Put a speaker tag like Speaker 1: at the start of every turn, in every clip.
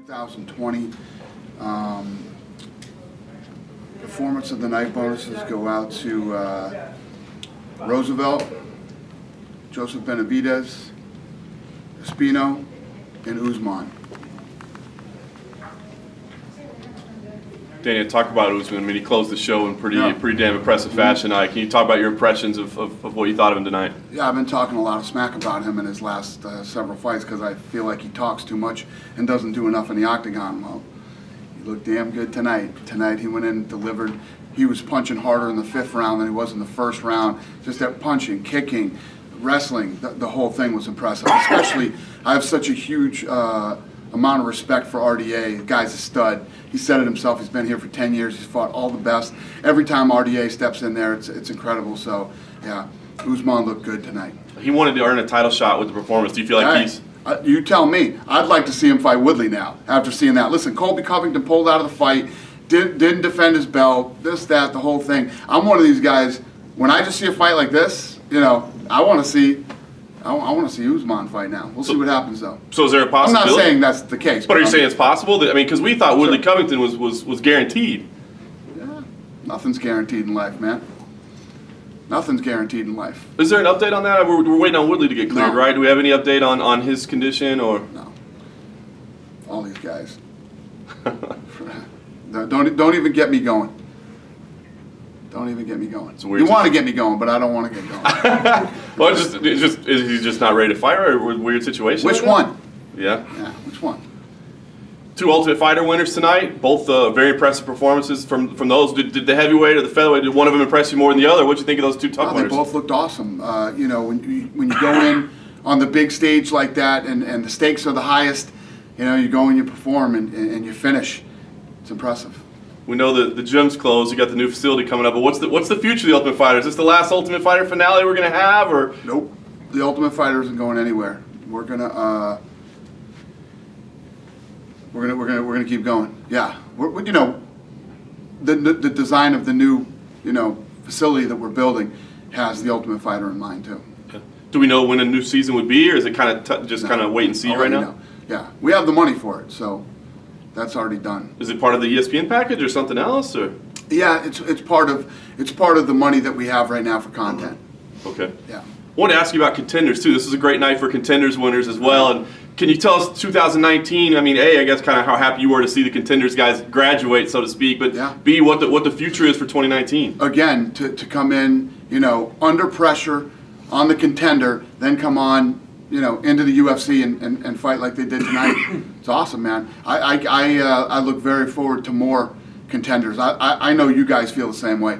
Speaker 1: 2020 performance of the night bonuses go out to Roosevelt, Joseph Benavidez, Espino, and Usman.
Speaker 2: Daniel, talk about Usman. I mean, he closed the show in pretty damn impressive fashion. Can you talk about your impressions of what you thought of him tonight?
Speaker 1: Yeah, I've been talking a lot of smack about him in his last several fights because I feel like he talks too much and doesn't do enough in the octagon. Well, he looked damn good tonight. Tonight he went in and delivered. He was punching harder in the 5th round than he was in the 1st round. Just that punching, kicking, wrestling, the whole thing was impressive. Especially, I have such a huge amount of respect for RDA. The guy's a stud. He said it himself. He's been here for 10 years. He's fought all the best. Every time RDA steps in there, it's incredible. So, yeah, Usman looked good tonight. He
Speaker 2: wanted to earn a title shot with the performance. Do you feel like he's...
Speaker 1: you tell me. I'd like to see him fight Woodley now after seeing that. Listen, Colby Covington pulled out of the fight, didn't defend his belt, this, that, the whole thing. I'm one of these guys, when I just see a fight like this, you know, I want to see Usman fight now. We'll see what happens, though.
Speaker 2: So is there a possibility?
Speaker 1: I'm not saying that's the case.
Speaker 2: But are you saying it's possible? I mean, because we thought Woodley Covington was guaranteed.
Speaker 1: Yeah, nothing's guaranteed in life, man. Nothing's guaranteed in life.
Speaker 2: Is there an update on that? We're waiting on Woodley to get cleared, right? Do we have any update on his condition? Or
Speaker 1: no. All these guys. Don't even get me going. Don't even get me going. You want to get me going, but I don't want to get going.
Speaker 2: Well, is he just not ready to fight, or a weird situation?
Speaker 1: Which one?
Speaker 2: Yeah.
Speaker 1: Yeah, which one?
Speaker 2: 2 Ultimate Fighter winners tonight. Both very impressive performances from those. Did the heavyweight or the featherweight, did one of them impress you more than the other? What did you think of those 2 TUF winners?
Speaker 1: They both looked awesome. You know, when you go in on the big stage like that, and the stakes are the highest, you know, you go and you perform and you finish. It's impressive.
Speaker 2: We know the gym's closed. You got the new facility coming up, but what's the future of the Ultimate Fighter? Is this the last Ultimate Fighter finale we're gonna have, or?
Speaker 1: Nope. The Ultimate Fighter isn't going anywhere. We're gonna keep going. Yeah. You know, the design of the new facility that we're building has the Ultimate Fighter in mind too.
Speaker 2: Okay. Do we know when a new season would be, or is it kind of just kind of wait and see right now?
Speaker 1: Yeah, we have the money for it, so. That's already done.
Speaker 2: Is it part of the ESPN package or something else, or?
Speaker 1: Yeah, it's part of the money that we have right now for content.
Speaker 2: Okay.
Speaker 1: Yeah.
Speaker 2: I want to ask you about contenders too. This is a great night for contenders winners as well. And can you tell us 2019? I mean, A, I guess kind of how happy you were to see the contenders guys graduate, so to speak. But yeah. B, what the future is for 2019.
Speaker 1: Again, to come in, under pressure on the contender, then come on. Into the UFC and fight like they did tonight. It's awesome, man. I look very forward to more contenders. I know you guys feel the same way.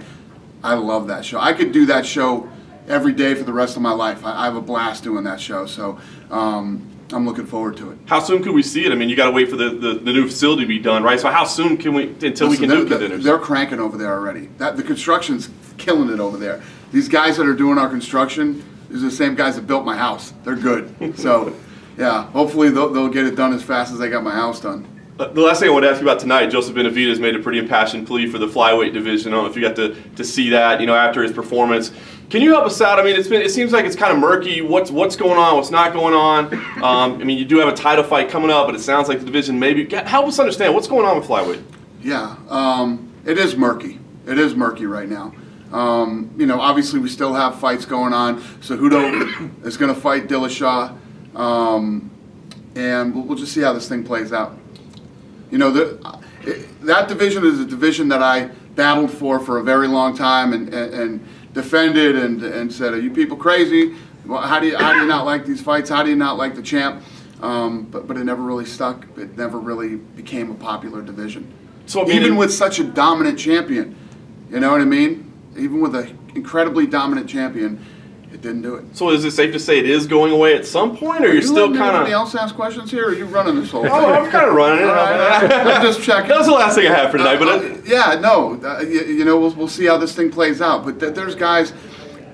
Speaker 1: I love that show. I could do that show every day for the rest of my life. I have a blast doing that show, so I'm looking forward to it.
Speaker 2: How soon could we see it? I mean, you got to wait for the new facility to be done, right? So how soon can we until we can do contenders?
Speaker 1: They're cranking over there already. The construction's killing it over there. These guys that are doing our construction. These are the same guys that built my house. They're good. So, yeah, hopefully they'll get it done as fast as I got my house done.
Speaker 2: The last thing I want to ask you about tonight, Joseph Benavidez made a pretty impassioned plea for the flyweight division. I don't know if you got to see that, after his performance. Can you help us out? I mean, it seems like it's kind of murky. What's going on? What's not going on? I mean, you do have a title fight coming up, but it sounds like the division maybe. Help us understand what's going on with flyweight.
Speaker 1: Yeah, it is murky. It is murky right now. Obviously we still have fights going on. Cejudo is going to fight Dillashaw, and we'll just see how this thing plays out. That division is a division that I battled for a very long time and defended and said, "Are you people crazy? Well, how do you not like these fights? How do you not like the champ?" But it never really stuck. It never really became a popular division. So even with such a dominant champion, you know what I mean? Even with an incredibly dominant champion, it didn't do it.
Speaker 2: So is it safe to say it is going away at some point, or you're still kind of...
Speaker 1: Anybody else ask questions here, or are you running this whole thing?
Speaker 2: Oh, I'm kind of running it.
Speaker 1: I'm just checking.
Speaker 2: That was the last thing I had for tonight. But
Speaker 1: yeah, no, we'll see how this thing plays out. But there's guys,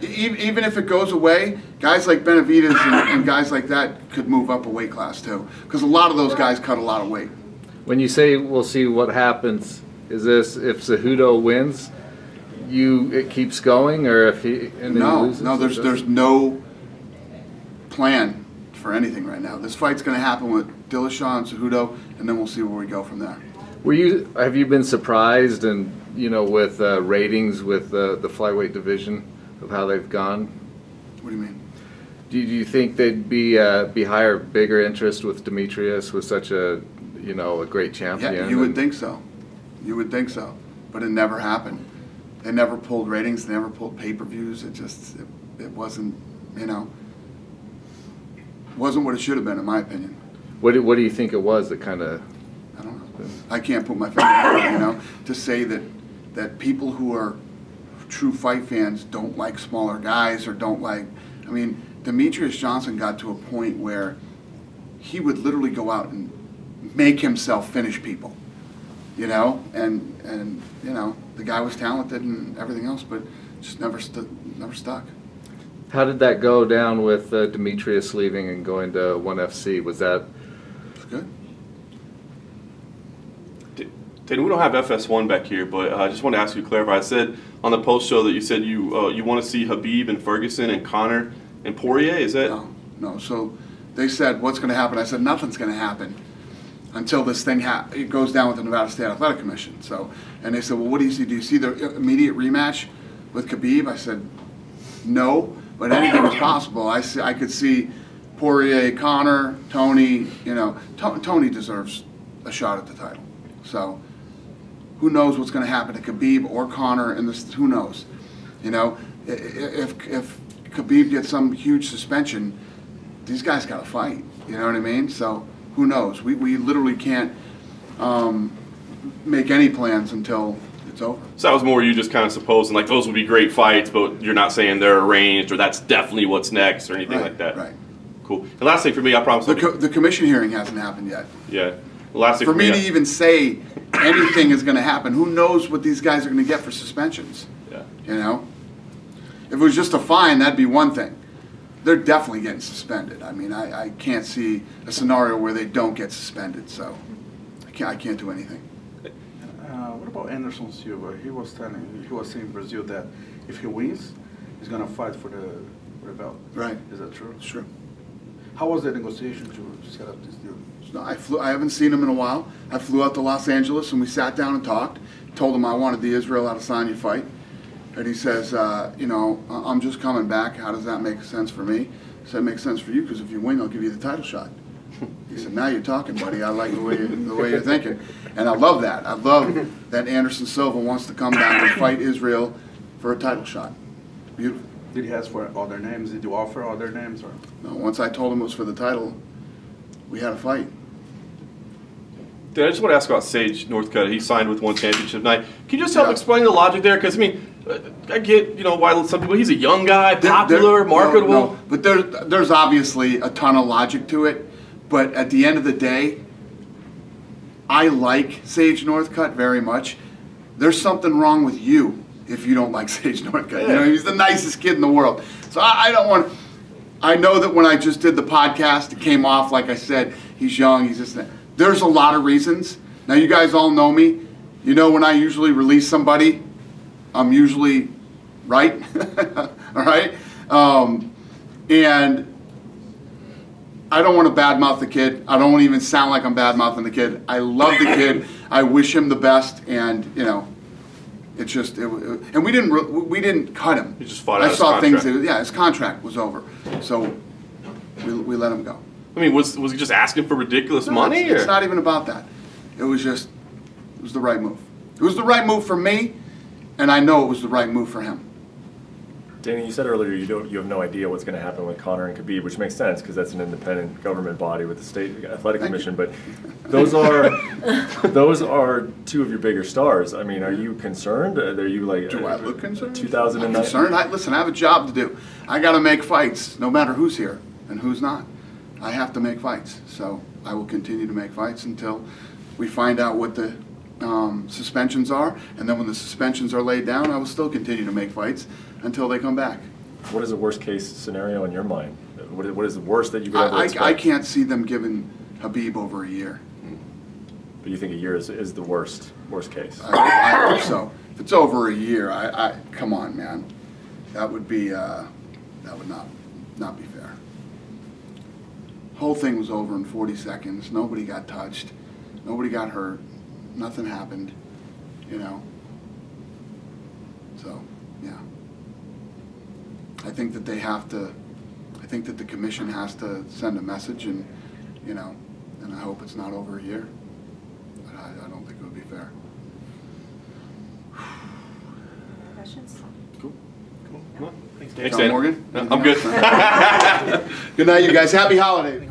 Speaker 1: even if it goes away, guys like Benavidez and guys like that could move up a weight class too, because a lot of those guys cut a lot of weight.
Speaker 3: When you say we'll see what happens, is this if Cejudo wins? It keeps going, or if he loses?
Speaker 1: No, there's no plan for anything right now. This fight's going to happen with Dillashaw and Cejudo, and then we'll see where we go from there.
Speaker 3: Have you been surprised, and with ratings with the flyweight division of how they've gone?
Speaker 1: What do you mean?
Speaker 3: Do you think they'd be higher, bigger interest with Demetrius, with such a a great champion?
Speaker 1: Yeah, you would think so. You would think so, but it never happened. They never pulled ratings. They never pulled pay-per-views. It wasn't wasn't what it should have been, in my opinion.
Speaker 3: What do you think it was that kind of?
Speaker 1: I don't know. I can't put my finger on it, to say that people who are true fight fans don't like smaller guys or don't like. I mean, Demetrius Johnson got to a point where he would literally go out and make himself finish people, and the guy was talented and everything else, but just never stuck.
Speaker 3: How did that go down with Demetrius leaving and going to ONE FC? Was that?
Speaker 1: It's good.
Speaker 2: Tatum, we don't have FS1 back here, but I just want to ask you to clarify. I said on the post show that you said you want to see Khabib and Ferguson and Conor and Poirier. Is that?
Speaker 1: No. So they said, what's going to happen? I said, nothing's going to happen until this thing it goes down with the Nevada State Athletic Commission. So, and they said, well, what do you see? Do you see the immediate rematch with Khabib? I said, no, but anything is possible. I could see Poirier, Conor, Tony. Tony deserves a shot at the title. So, who knows what's going to happen to Khabib or Conor in this? Who knows? If Khabib gets some huge suspension, these guys got to fight. You know what I mean? So who knows? We literally can't make any plans until it's over.
Speaker 2: So that was more you just kind of supposing like those would be great fights, but you're not saying they're arranged or that's definitely what's next or anything like that.
Speaker 1: Right.
Speaker 2: Cool. And last thing for me, I promise.
Speaker 1: The commission hearing hasn't happened yet.
Speaker 2: Yeah. The last thing
Speaker 1: for me to even say anything is going to happen, who knows what these guys are going to get for suspensions?
Speaker 2: Yeah.
Speaker 1: If it was just a fine, that'd be one thing. They're definitely getting suspended. I mean, I can't see a scenario where they don't get suspended, so I can't do anything.
Speaker 4: What about Anderson Silva? He was saying in Brazil that if he wins, he's going to fight for the belt.
Speaker 1: Right.
Speaker 4: Is that true?
Speaker 1: It's true.
Speaker 4: How was the negotiation to set up this deal?
Speaker 1: No, I haven't seen him in a while. I flew out to Los Angeles and we sat down and talked. Told him I wanted the Israel Adesanya fight. And he says, I'm just coming back. How does that make sense for me? I said, it makes sense for you because if you win, I'll give you the title shot. He said, now you're talking, buddy. I like the way you're thinking. And I love that. I love that Anderson Silva wants to come down and fight Israel for a title shot. Beautiful.
Speaker 4: Did he ask for other names? Did you offer other names? Or?
Speaker 1: No, once I told him it was for the title, we had a fight.
Speaker 2: Dude, I just want to ask about Sage Northcutt. He signed with one championship night. Can you just help explain the logic there? Because, I mean, I get, why some people, he's a young guy, popular, marketable.
Speaker 1: No, but there's obviously a ton of logic to it. But at the end of the day, I like Sage Northcutt very much. There's something wrong with you if you don't like Sage Northcutt.
Speaker 2: Yeah.
Speaker 1: He's the nicest kid in the world. So I don't want. I know that when I just did the podcast, it came off like I said, he's young, he's just. There's a lot of reasons. Now you guys all know me. When I usually release somebody, I'm usually right. All right? And I don't want to badmouth the kid. I don't want to even sound like I'm badmouthing the kid. I love the kid. I wish him the best. And it's just and we didn't cut him.
Speaker 2: He just fought out
Speaker 1: I
Speaker 2: his
Speaker 1: saw
Speaker 2: contract.
Speaker 1: things. His contract was over, so we let him go.
Speaker 2: I mean, was he just asking for ridiculous money?
Speaker 1: It's not even about that. It was the right move. It was the right move for me, and I know it was the right move for him.
Speaker 5: Danny, you said earlier you have no idea what's going to happen with Conor and Khabib, which makes sense because that's an independent government body with the state athletic commission. But those are two of your bigger stars. I mean, are you concerned? Are you like?
Speaker 1: Do I look concerned?
Speaker 5: 2009.
Speaker 1: I'm concerned. Listen, I have a job to do. I got to make fights, no matter who's here and who's not. I have to make fights, so I will continue to make fights until we find out what the suspensions are, and then when the suspensions are laid down, I will still continue to make fights until they come back.
Speaker 5: What is the worst case scenario in your mind? What is the worst that you could ever expect?
Speaker 1: I can't see them giving Khabib over a year.
Speaker 5: But you think a year is the worst case?
Speaker 1: I hope so. If it's over a year, come on, man. That would be that would not be fair. Whole thing was over in 40 seconds. Nobody got touched. Nobody got hurt. Nothing happened, you know. So, yeah. I think that they have to, I think that the commission has to send a message, and, you know, and I hope it's not over a year. But I don't think it would be fair.
Speaker 6: Questions?
Speaker 2: Cool.
Speaker 6: No.
Speaker 2: Thanks,
Speaker 1: John
Speaker 2: Dan.
Speaker 1: Morgan?
Speaker 2: No, I'm good.
Speaker 1: Good night, you guys. Happy holidays.